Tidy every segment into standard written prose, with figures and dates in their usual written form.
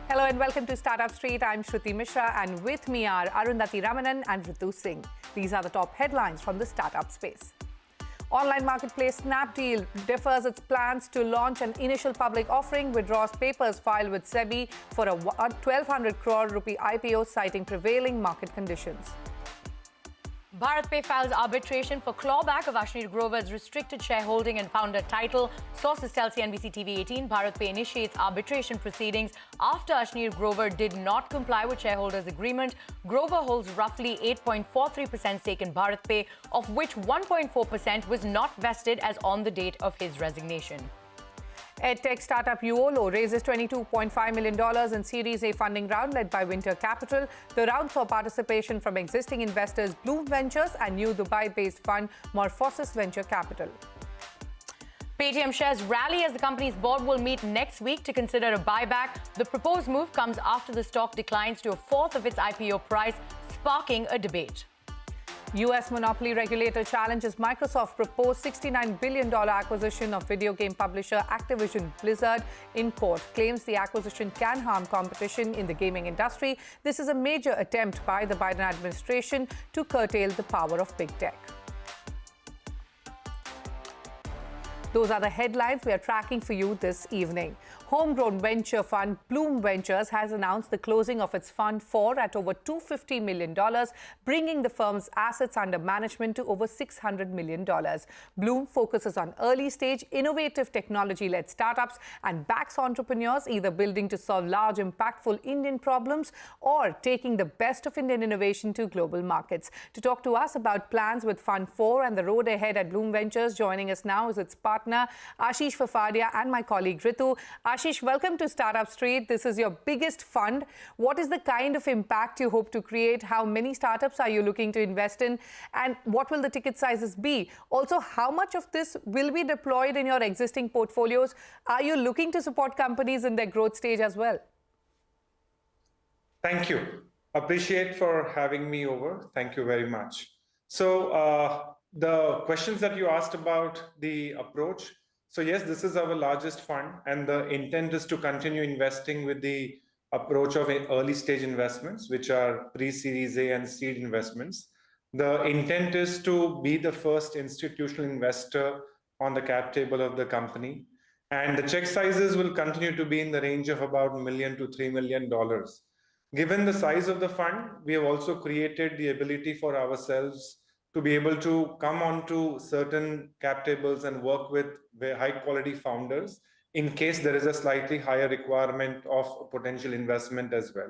Hello and welcome to Startup Street. I'm Shruti Mishra and with me are Arundhati Ramanan and Ritu Singh. These are the top headlines from the startup space. Online marketplace Snapdeal defers its plans to launch an initial public offering, withdraws papers filed with SEBI for a 1,200 crore rupee IPO, citing prevailing market conditions. BharatPe files arbitration for clawback of Ashneer Grover's restricted shareholding and founder title. Sources tell CNBC-TV18 BharatPe initiates arbitration proceedings after Ashneer Grover did not comply with shareholders' agreement. Grover holds roughly 8.43% stake in BharatPe, of which 1.4% was not vested as on the date of his resignation. EdTech startup Uolo raises $22.5 million in Series A funding round led by Myntra Capital. The round saw participation from existing investors Blume Ventures and new Dubai-based fund Morphosis Venture Capital. Paytm shares rally as the company's board will meet next week to consider a buyback. The proposed move comes after the stock declines to a fourth of its IPO price, sparking a debate. U.S. monopoly regulator challenges Microsoft's proposed $69 billion acquisition of video game publisher Activision Blizzard in court. Claims the acquisition can harm competition in the gaming industry. This is a major attempt by the Biden administration to curtail the power of big tech. Those are the headlines we are tracking for you this evening. Homegrown venture fund Blume Ventures has announced the closing of its Fund 4 at over $250 million, bringing the firm's assets under management to over $600 million. Blume focuses on early-stage, innovative technology-led startups and backs entrepreneurs either building to solve large, impactful Indian problems or taking the best of Indian innovation to global markets. To talk to us about plans with Fund 4 and the road ahead at Blume Ventures, joining us now is its partner, Ashish Fafadia, and my colleague Ritu. Ashish, welcome to Startup Street. This is your biggest fund. What is the kind of impact you hope to create? How many startups are you looking to invest in? And what will the ticket sizes be? Also, how much of this will be deployed in your existing portfolios? Are you looking to support companies in their growth stage as well? Thank you. Appreciate for having me over. Thank you very much. So the questions that you asked about the approach. So yes, this is our largest fund, and the intent is to continue investing with the approach of early stage investments, which are pre-Series A and seed investments. The intent is to be the first institutional investor on the cap table of the company. And the check sizes will continue to be in the range of about $1 million to $3 million. Given the size of the fund, we have also created the ability for ourselves to be able to come onto certain cap tables and work with very high quality founders in case there is a slightly higher requirement of potential investment as well.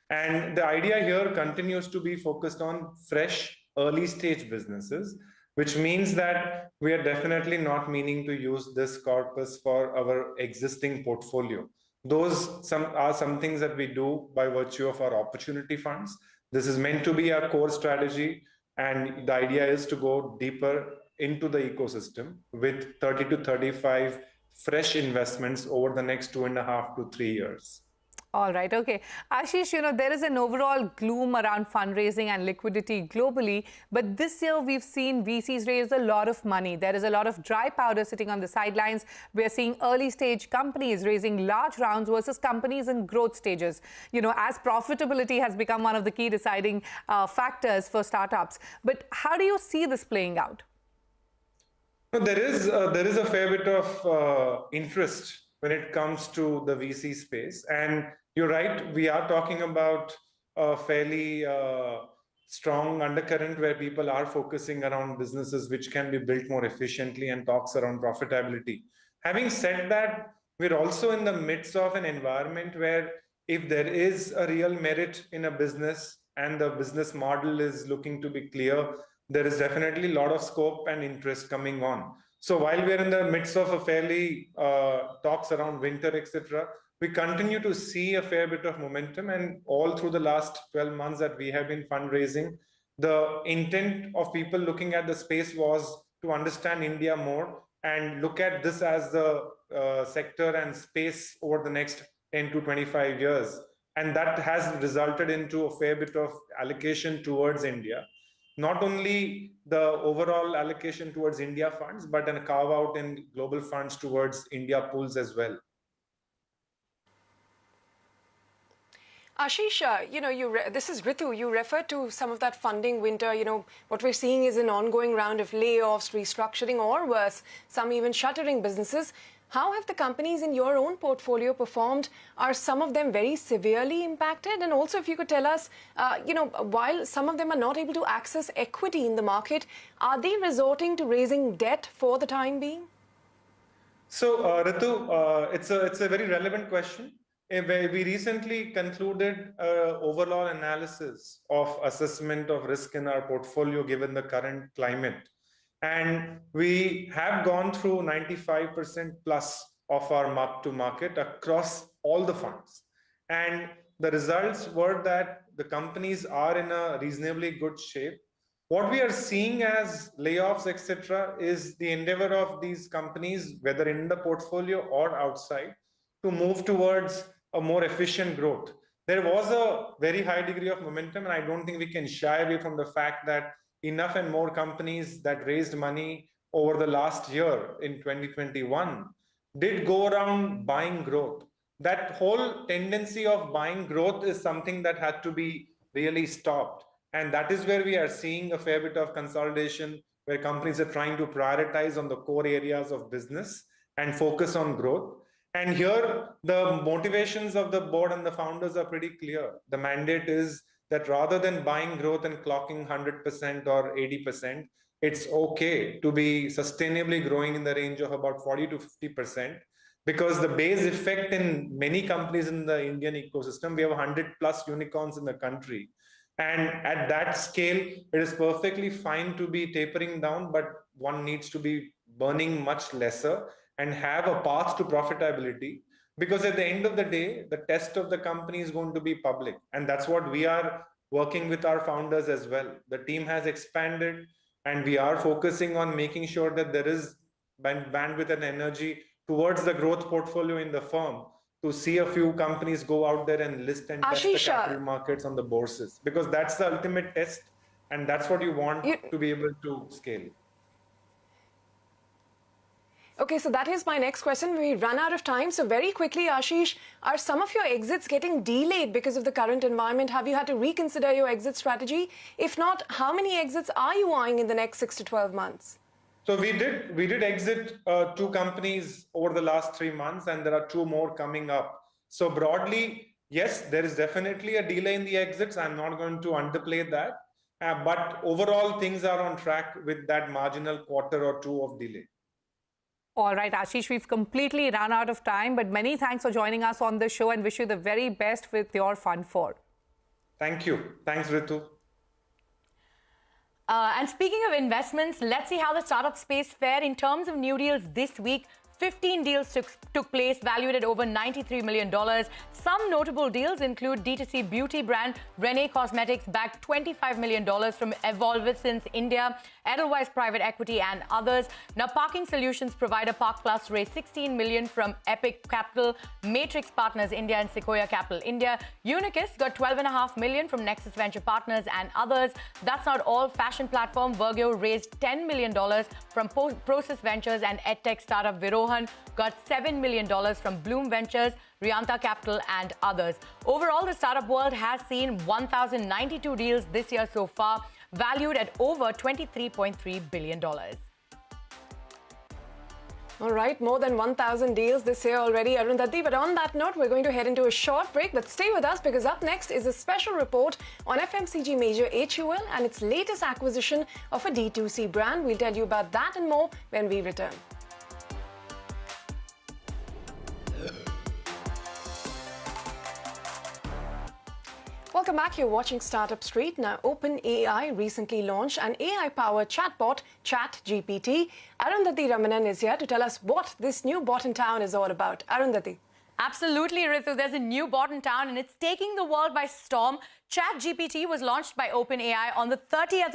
And the idea here continues to be focused on fresh early stage businesses, which means that we are definitely not meaning to use this corpus for our existing portfolio. Those are some things that we do by virtue of our opportunity funds. This is meant to be our core strategy. And the idea is to go deeper into the ecosystem with 30 to 35 fresh investments over the next 2.5 to 3 years. All right. Okay. Ashish, there is an overall gloom around fundraising and liquidity globally. But this year, we've seen VCs raise a lot of money. There is a lot of dry powder sitting on the sidelines. We're seeing early stage companies raising large rounds versus companies in growth stages. As profitability has become one of the key deciding factors for startups. But how do you see this playing out? There is a fair bit of interest when it comes to the VC space. And you're right, we are talking about a fairly strong undercurrent where people are focusing around businesses which can be built more efficiently and talks around profitability. Having said that, we're also in the midst of an environment where if there is a real merit in a business and the business model is looking to be clear, there is definitely a lot of scope and interest coming on. So while we're in the midst of a fairly talks around winter, etc., we continue to see a fair bit of momentum. And all through the last 12 months that we have been fundraising, the intent of people looking at the space was to understand India more and look at this as the sector and space over the next 10 to 25 years. And that has resulted into a fair bit of allocation towards India. Not only the overall allocation towards India funds, but then a carve out in global funds towards India pools as well. Ashish, this is Ritu. You referred to some of that funding winter. What we're seeing is an ongoing round of layoffs, restructuring, or worse, some even shuttering businesses. How have the companies in your own portfolio performed? Are some of them very severely impacted? And also, if you could tell us, while some of them are not able to access equity in the market, are they resorting to raising debt for the time being? So, Ritu, it's a very relevant question. We recently concluded an overall analysis of assessment of risk in our portfolio given the current climate. And we have gone through 95% plus of our mark to market across all the funds. And the results were that the companies are in a reasonably good shape. What we are seeing as layoffs, etc., is the endeavor of these companies, whether in the portfolio or outside, to move towards a more efficient growth. There was a very high degree of momentum, and I don't think we can shy away from the fact that enough and more companies that raised money over the last year in 2021 did go around buying growth. That whole tendency of buying growth is something that had to be really stopped. And that is where we are seeing a fair bit of consolidation, where companies are trying to prioritize on the core areas of business and focus on growth. And here, the motivations of the board and the founders are pretty clear. The mandate is that rather than buying growth and clocking 100% or 80%, it's okay to be sustainably growing in the range of about 40 to 50%, because the base effect in many companies in the Indian ecosystem, we have 100 plus unicorns in the country. And at that scale, it is perfectly fine to be tapering down, but one needs to be burning much lesser and have a path to profitability. Because at the end of the day, the test of the company is going to be public. And that's what we are working with our founders as well. The team has expanded, and we are focusing on making sure that there is bandwidth and energy towards the growth portfolio in the firm, to see a few companies go out there and list and test the capital markets on the bourses, because that's the ultimate test, and that's what you want to be able to scale. Okay, so that is my next question. We run out of time. So very quickly, Ashish, are some of your exits getting delayed because of the current environment? Have you had to reconsider your exit strategy? If not, how many exits are you eyeing in the next 6 to 12 months? So we did exit 2 companies over the last 3 months, and there are 2 more coming up. So broadly, yes, there is definitely a delay in the exits. I'm not going to underplay that. But overall, things are on track with that marginal quarter or 2 of delay. All right, Ashish, we've completely run out of time, but many thanks for joining us on the show, and wish you the very best with your Fund 4. Thank you. Thanks, Ritu. And speaking of investments, let's see how the startup space fared in terms of new deals this week. 15 deals took place, valued at over $93 million. Some notable deals include D2C beauty brand Rene Cosmetics backed $25 million from Evolvescence India, Edelweiss Private Equity, and others. Now, parking solutions provider Park Plus raised $16 million from Epic Capital, Matrix Partners India, and Sequoia Capital India. Unicus got $12.5 million from Nexus Venture Partners and others. That's not all. Fashion platform Virgio raised $10 million from Process Ventures, and EdTech startup Virohan got $7 million from Blume Ventures, Rianta Capital, and others. Overall, the startup world has seen 1,092 deals this year so far, valued at over $23.3 billion. All right, more than 1,000 deals this year already, Arundhati. But on that note, we're going to head into a short break. But stay with us, because up next is a special report on FMCG major HUL and its latest acquisition of a D2C brand. We'll tell you about that and more when we return. Welcome back. You're watching Startup Street. Now, OpenAI recently launched an AI-powered chatbot, ChatGPT. Arundhati Ramanan is here to tell us what this new bot in town is all about. Arundhati. Absolutely, Ritu. There's a new bot in town, and it's taking the world by storm. ChatGPT was launched by OpenAI on the 30th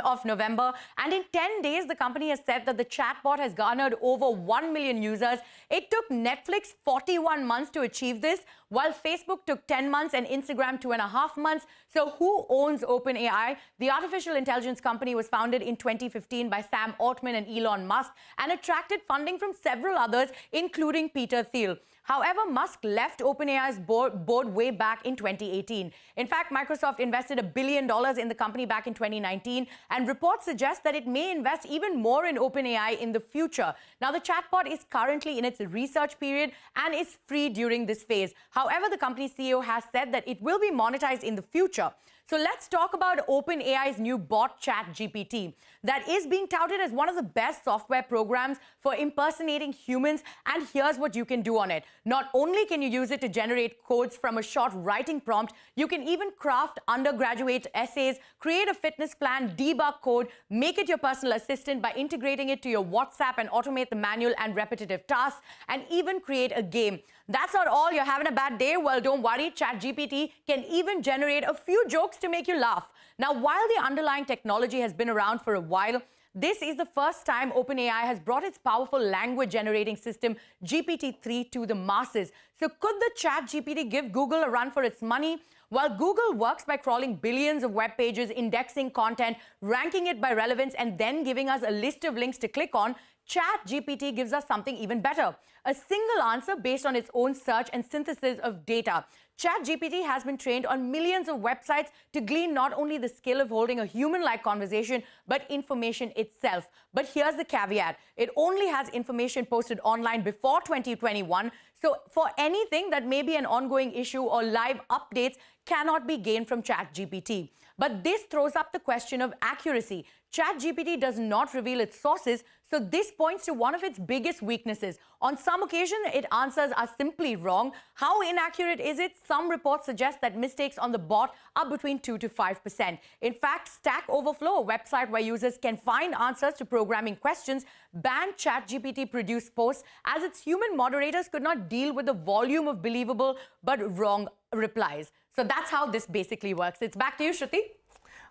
of November, and in 10 days, the company has said that the chatbot has garnered over 1 million users. It took Netflix 41 months to achieve this, while Facebook took 10 months and Instagram 2.5 months. So who owns OpenAI? The artificial intelligence company was founded in 2015 by Sam Altman and Elon Musk and attracted funding from several others, including Peter Thiel. However, Musk left OpenAI's board way back in 2018. In fact, Microsoft invested $1 billion in the company back in 2019, and reports suggest that it may invest even more in OpenAI in the future. Now, the chatbot is currently in its research period and is free during this phase. However, the company's CEO has said that it will be monetized in the future. So let's talk about OpenAI's new bot, ChatGPT, that is being touted as one of the best software programs for impersonating humans. And here's what you can do on it. Not only can you use it to generate codes from a short writing prompt, you can even craft undergraduate essays, create a fitness plan, debug code, make it your personal assistant by integrating it to your WhatsApp and automate the manual and repetitive tasks, and even create a game. That's not all. You're having a bad day? Well, don't worry. ChatGPT can even generate a few jokes to make you laugh. Now, while the underlying technology has been around for a while, this is the first time OpenAI has brought its powerful language generating system, GPT-3, to the masses. So could the ChatGPT give Google a run for its money? While Google works by crawling billions of web pages, indexing content, ranking it by relevance, and then giving us a list of links to click on, ChatGPT gives us something even better: a single answer based on its own search and synthesis of data. ChatGPT has been trained on millions of websites to glean not only the skill of holding a human-like conversation, but information itself. But here's the caveat: it only has information posted online before 2021. So for anything that may be an ongoing issue or live updates cannot be gained from ChatGPT. But this throws up the question of accuracy. ChatGPT does not reveal its sources, so this points to one of its biggest weaknesses. On some occasions, its answers are simply wrong. How inaccurate is it? Some reports suggest that mistakes on the bot are between 2 to 5%. In fact, Stack Overflow, a website where users can find answers to programming questions, banned ChatGPT-produced posts as its human moderators could not deal with the volume of believable but wrong replies. So that's how this basically works. It's back to you, Shruti.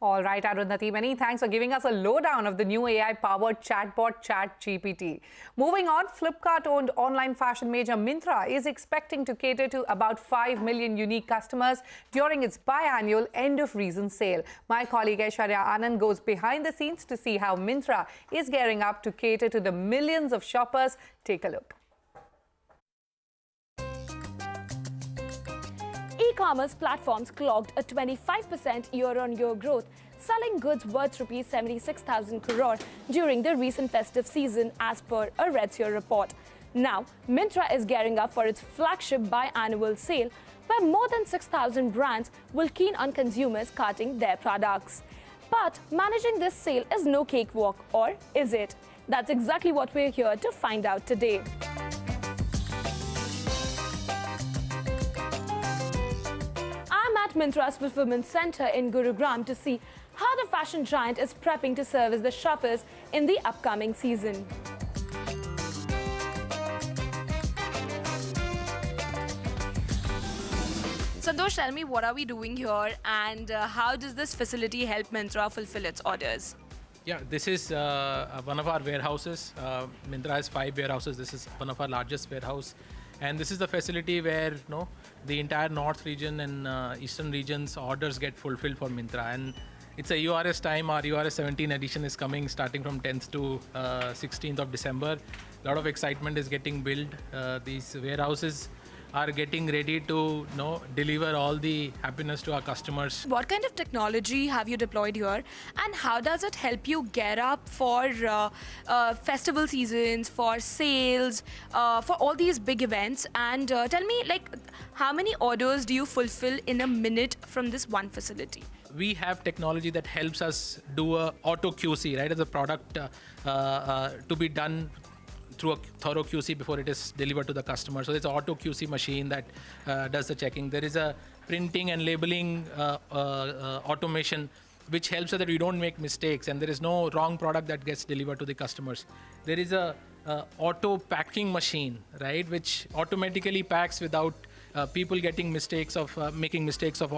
All right, Arundhati, many thanks for giving us a lowdown of the new AI-powered chatbot ChatGPT. Moving on, Flipkart-owned online fashion major Myntra is expecting to cater to about 5 million unique customers during its biannual end-of-season sale. My colleague Aishwarya Anand goes behind the scenes to see how Myntra is gearing up to cater to the millions of shoppers. Take a look. E-commerce platforms clocked a 25% year-on-year growth, selling goods worth rupees 76,000 crore during the recent festive season, as per a Redseer report. Now, Myntra is gearing up for its flagship biannual sale, where more than 6,000 brands will keen on consumers carting their products. But managing this sale is no cakewalk, or is it? That's exactly what we're here to find out today. At Myntra's fulfillment center in Gurugram to see how the fashion giant is prepping to service the shoppers in the upcoming season. Santosh, tell me, what are we doing here, and how does this facility help Myntra fulfill its orders? Yeah, this is one of our warehouses. Myntra has 5 warehouses. This is one of our largest warehouse. And this is the facility where the entire north region and eastern region's orders get fulfilled for Myntra. And it's a URS time. Our URS 17 edition is coming starting from 10th to 16th of December. A lot of excitement is getting built. These warehouses are getting ready to deliver all the happiness to our customers. What kind of technology have you deployed here, and how does it help you get up for festival seasons, for sales, for all these big events? And tell me, how many orders do you fulfill in a minute from this one facility? We have technology that helps us do a auto QC, right, as a product to be done through a thorough QC before it is delivered to the customer. So there's an auto QC machine that does the checking. There is a printing and labeling automation which helps so that we don't make mistakes and there is no wrong product that gets delivered to the customers. There is a auto packing machine, right, which automatically packs without people getting mistakes of making mistakes of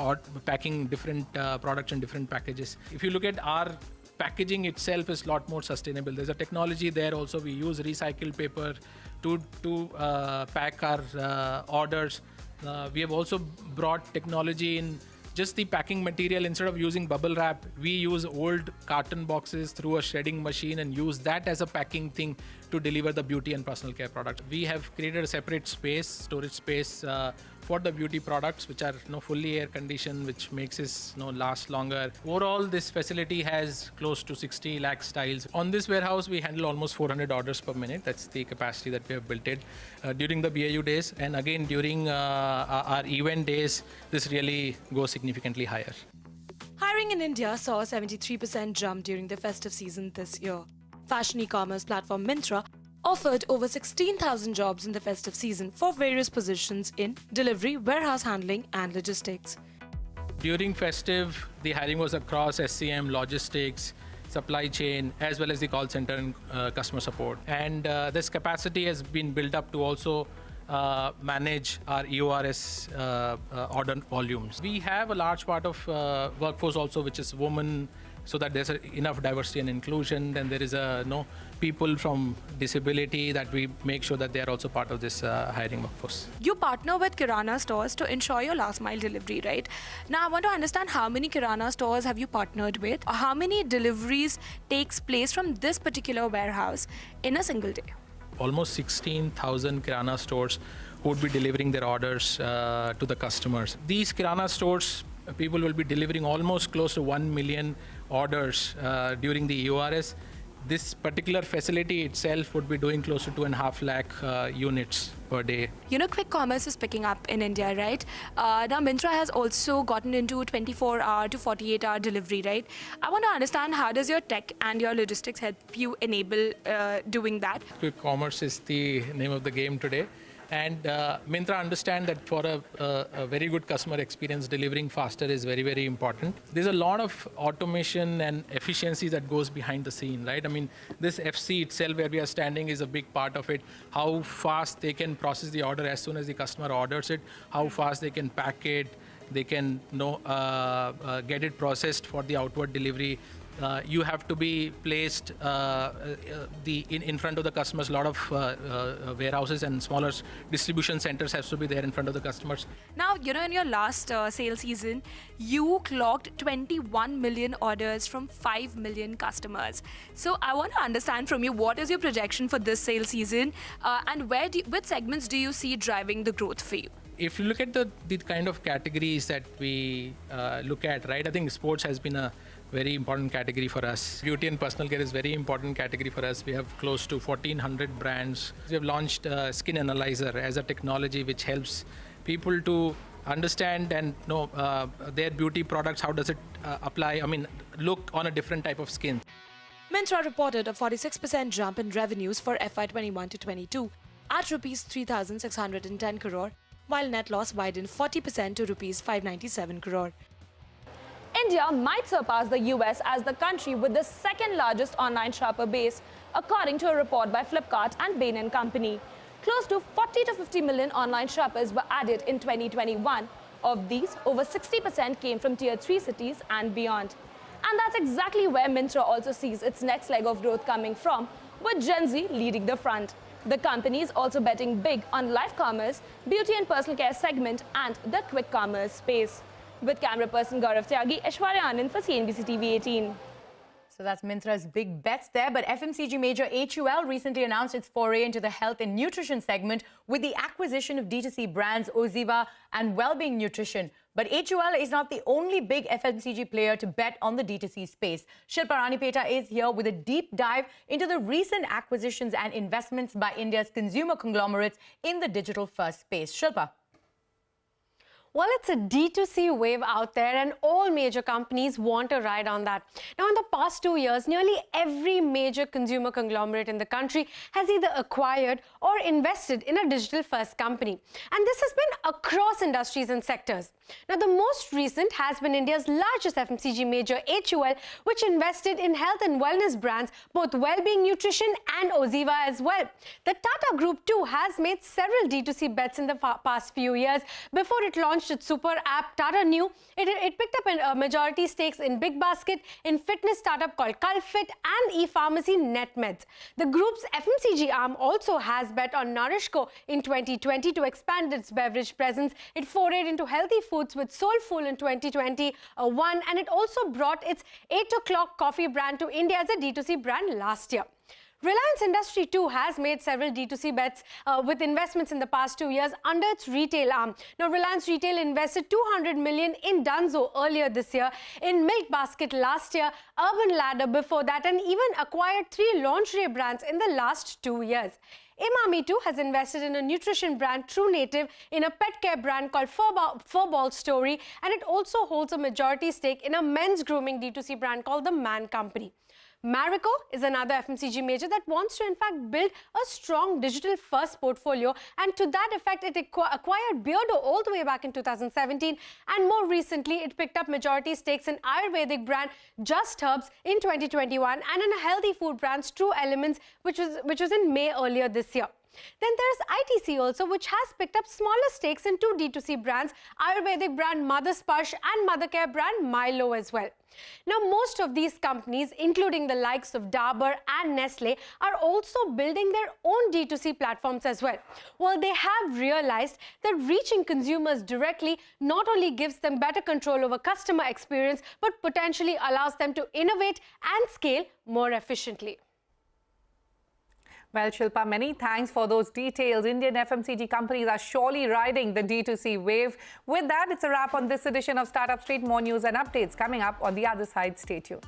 packing different products in different packages. If you look at our packaging itself is a lot more sustainable. There's a technology there also. We use recycled paper to pack our orders. We have also brought technology in just the packing material. Instead of using bubble wrap, we use old carton boxes through a shredding machine and use that as a packing thing to deliver the beauty and personal care products. We have created a separate space, storage space for the beauty products, which are fully air conditioned, which makes it last longer. Overall, this facility has close to 60 lakh styles. On this warehouse, we handle almost 400 orders per minute. That's the capacity that we have built it during the BAU days. And again, during our event days, this really goes significantly higher. Hiring in India saw a 73% jump during the festive season this year. Fashion e-commerce platform Myntra offered over 16,000 jobs in the festive season for various positions in delivery, warehouse handling, and logistics. During festive, the hiring was across SCM, logistics, supply chain, as well as the call center and customer support. And this capacity has been built up to also manage our EORS order volumes. We have a large part of workforce also, which is women, so that there's enough diversity and inclusion. Then there is people from disability that we make sure that they are also part of this hiring workforce. You partner with Kirana stores to ensure your last mile delivery, right? Now I want to understand how many Kirana stores have you partnered with? How many deliveries takes place from this particular warehouse in a single day? Almost 16,000 Kirana stores would be delivering their orders to the customers. These Kirana stores, people will be delivering almost close to 1 million orders during the EORS. This particular facility itself would be doing close to 2.5 lakh units per day. Quick commerce is picking up in India, right? Now, Myntra has also gotten into 24-hour to 48-hour delivery, right? I want to understand, how does your tech and your logistics help you enable doing that? Quick commerce is the name of the game today. And Myntra understand that for a very good customer experience, delivering faster is very, very important. There's a lot of automation and efficiency that goes behind the scene, right? I mean, this FC itself, where we are standing, is a big part of it. How fast they can process the order as soon as the customer orders it, how fast they can pack it, they can get it processed for the outward delivery. You have to be placed in front of the customers. A lot of warehouses and smaller distribution centers have to be there in front of the customers. Now, in your last sales season, you clocked 21 million orders from 5 million customers. So I want to understand from you, what is your projection for this sales season, and which segments do you see driving the growth for you? If you look at the kind of categories that we look at, right, I think sports has been a very important category for us. Beauty and personal care is a very important category for us. We have close to 1,400 brands. We have launched Skin Analyzer as a technology which helps people to understand and know their beauty products, how does it look on a different type of skin. Myntra reported a 46% jump in revenues for FY21 to 22 at rupees 3,610 crore, while net loss widened 40% to rupees 597 crore. India might surpass the US as the country with the second largest online shopper base, according to a report by Flipkart and Bain & Company. Close to 40 to 50 million online shoppers were added in 2021. Of these, over 60% came from Tier 3 cities and beyond. And that's exactly where Myntra also sees its next leg of growth coming from, with Gen Z leading the front. The company is also betting big on live commerce, beauty and personal care segment, and the quick commerce space. With camera person Gaurav Tyagi, Aishwarya Anand for CNBC-TV18. So that's Myntra's big bets there. But FMCG major HUL recently announced its foray into the health and nutrition segment with the acquisition of D2C brands Oziva and Wellbeing Nutrition. But HUL is not the only big FMCG player to bet on the D2C space. Shilpa Ranipeta is here with a deep dive into the recent acquisitions and investments by India's consumer conglomerates in the digital-first space. Shilpa. Well, it's a D2C wave out there and all major companies want to ride on that. Now, in the past 2 years, nearly every major consumer conglomerate in the country has either acquired or invested in a digital-first company. And this has been across industries and sectors. Now, the most recent has been India's largest FMCG major, HUL, which invested in health and wellness brands, both Wellbeing Nutrition and Oziva as well. The Tata Group too has made several D2C bets in the past few years. Before it launched its super app, Tata Neu, it picked up a majority stakes in Big Basket, in fitness startup called Culfit, and e-pharmacy NetMeds. The group's FMCG arm also has bet on Nourishco in 2020 to expand its beverage presence. It forayed into healthy foods with Soulful in 2021, and it also brought its 8 o'clock coffee brand to India as a D2C brand last year. Reliance Industry too has made several D2C bets with investments in the past 2 years under its retail arm. Now, Reliance Retail invested 200 million in Dunzo earlier this year, in Milk Basket last year, Urban Ladder before that, and even acquired 3 lingerie brands in the last 2 years. Imami too has invested in a nutrition brand, True Native, in a pet care brand called Furball Story, and it also holds a majority stake in a men's grooming D2C brand called The Man Company. Marico is another FMCG major that wants to in fact build a strong digital-first portfolio, and to that effect it acquired Beardo all the way back in 2017, and more recently it picked up majority stakes in Ayurvedic brand Just Herbs in 2021 and in a healthy food brand True Elements, which was in May earlier this year. Then there's ITC also, which has picked up smaller stakes in 2 D2C brands, Ayurvedic brand Mother Sparsh and Mother Care brand Milo as well. Now, most of these companies, including the likes of Dabur and Nestle, are also building their own D2C platforms as well. Well, they have realized that reaching consumers directly not only gives them better control over customer experience, but potentially allows them to innovate and scale more efficiently. Well, Shilpa, many thanks for those details. Indian FMCG companies are surely riding the D2C wave. With that, it's a wrap on this edition of Startup Street. More news and updates coming up on the other side. Stay tuned.